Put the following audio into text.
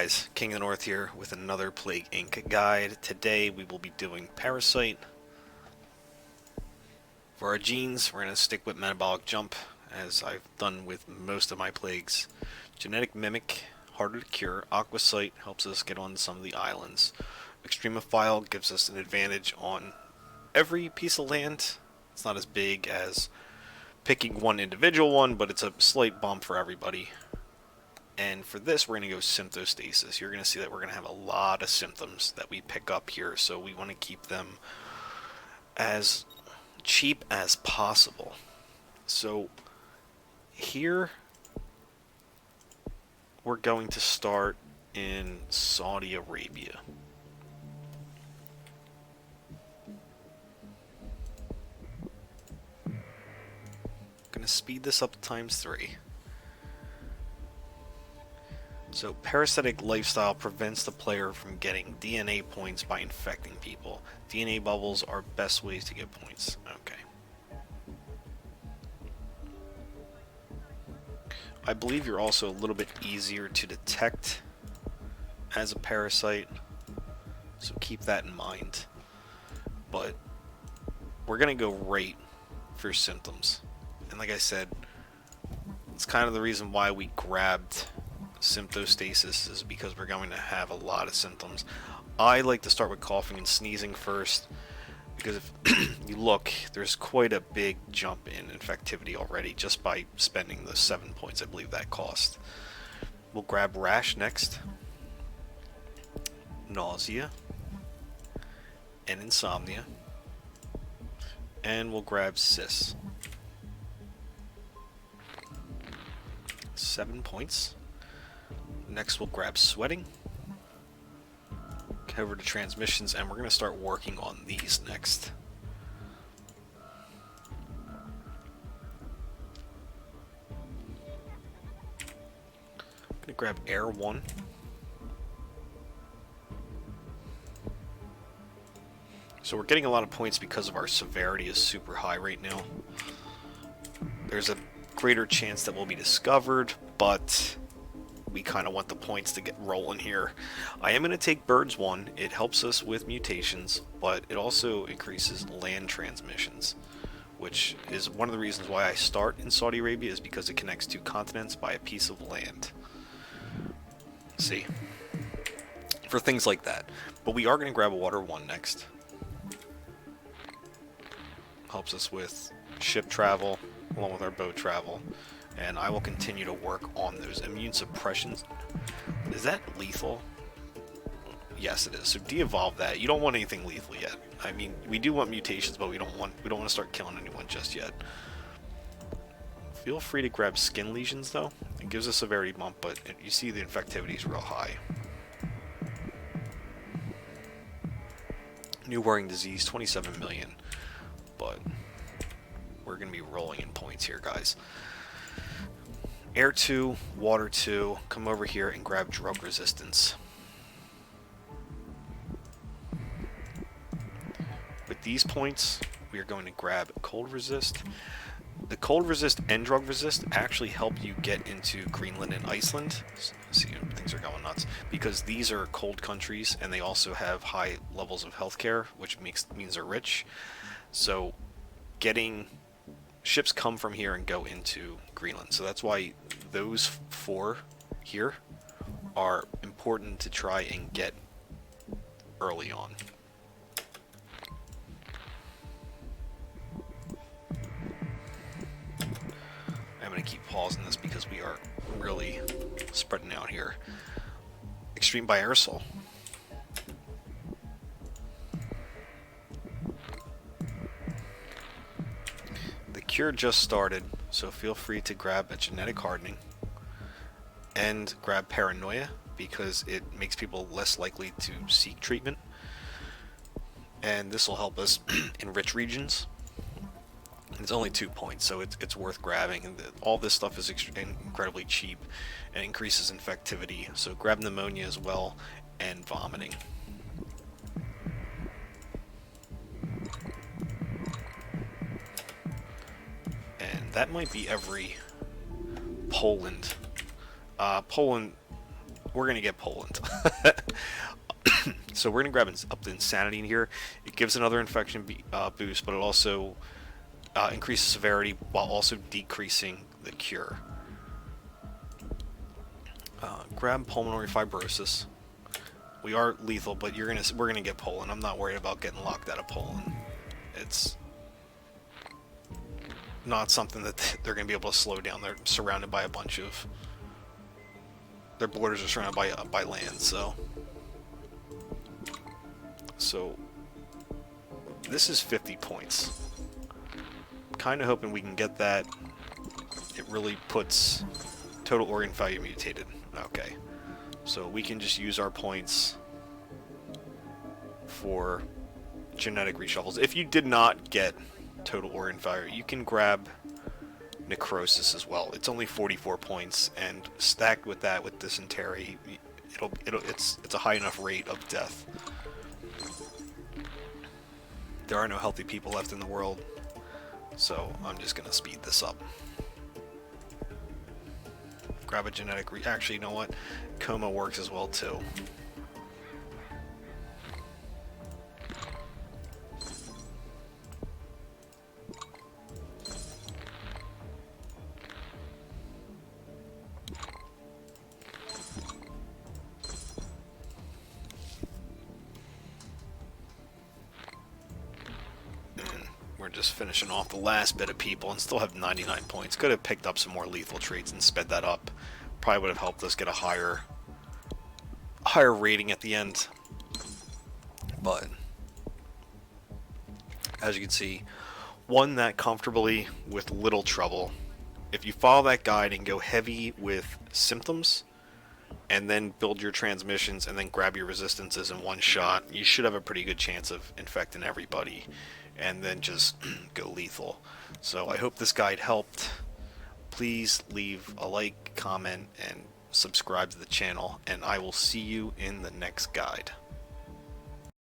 guys, King of the North here with another Plague Inc. guide. Today we will be doing Parasite. For our genes, we're going to stick with Metabolic Jump, as I've done with most of my plagues. Genetic Mimic, harder to cure. Aquasite helps us get on some of the islands. Extremophile gives us an advantage on every piece of land. It's not as big as picking one individual one, but it's a slight bump for everybody. And for this, we're going to go Symptostasis. You're going to see that we're going to have a lot of symptoms that we pick up here, so we want to keep them as cheap as possible. So here, we're going to start in Saudi Arabia. I'm going to speed this up to ×3. So, parasitic lifestyle prevents the player from getting DNA points by infecting people. DNA bubbles are best ways to get points. Okay. I believe you're also a little bit easier to detect as a parasite, so keep that in mind. But we're going to go right for symptoms. And like I said, it's kind of the reason why we grabbed Symptostasis, is because we're going to have a lot of symptoms. I like to start with coughing and sneezing first, because if you look, there's quite a big jump in infectivity already just by spending the 7 points I believe that cost. We'll grab Rash next, Nausea, and Insomnia, and we'll grab Cysts. 7 points. Next we'll grab Sweating, over to Transmissions, and we're going to start working on these next. I'm going to grab Air 1. So we're getting a lot of points because of our severity is super high right now. There's a greater chance that we'll be discovered, but we kind of want the points to get rolling here. I am going to take Birds 1. It helps us with mutations, but it also increases land transmissions, which is one of the reasons why I start in Saudi Arabia, is because it connects 2 continents by a piece of land. See? For things like that. But we are going to grab a Water 1 next. Helps us with ship travel, along with our boat travel. And I will continue to work on those immune suppressions. Is that lethal? Yes, it is. So de-evolve that. You don't want anything lethal yet. I mean, we do want mutations, but we don't want to start killing anyone just yet. Feel free to grab Skin Lesions though. It gives a severity bump, but you see the infectivity is real high. New Worrying Disease, 27 million. But we're going to be rolling in points here, guys. Air 2, Water 2, come over here and grab Drug Resistance. With these points, we are going to grab Cold Resist. The Cold Resist and Drug Resist actually help you get into Greenland and Iceland. See, things are going nuts. Because these are cold countries, and they also have high levels of healthcare, which means they're rich. So, ships come from here and go into Greenland. So that's why those 4 here are important to try and get early on. I'm going to keep pausing this because we are really spreading out here. Extreme Bioaerosol. Cure just started, so feel free to grab a Genetic Hardening and grab Paranoia, because it makes people less likely to seek treatment, and this will help us in rich regions. It's only 2 points, so it's worth grabbing, and all this stuff is incredibly cheap and increases infectivity, so grab Pneumonia as well, and Vomiting. That might be every Poland. Poland we're gonna get Poland. So we're gonna grab up the Insanity in here. It gives another infection boost, but it also increases severity while also decreasing the cure. Grab Pulmonary Fibrosis. We are lethal, but we're gonna get Poland. I'm not worried about getting locked out of Poland. It's not something that they're gonna be able to slow down. They're surrounded by a bunch of. Their borders are surrounded by land, so this is 50 points. Kind of hoping we can get that. It really puts total organ failure mutated. Okay, so we can just use our points for genetic reshuffles. If you did not get total organ failure, you can grab Necrosis as well. It's only 44 points, and stacked with that with dysentery, it's a high enough rate of death. There are no healthy people left in the world, so I'm just gonna speed this up. Grab a genetic actually, you know what? Coma works as well too. We're just finishing off the last bit of people and still have 99 points. Could have picked up some more lethal traits and sped that up. Probably would have helped us get a higher rating at the end. But as you can see, won that comfortably with little trouble. If you follow that guide and go heavy with symptoms and then build your transmissions and then grab your resistances in one shot, you should have a pretty good chance of infecting everybody and then just go lethal. So I hope this guide helped. Please leave a like, comment, and subscribe to the channel, and I will see you in the next guide.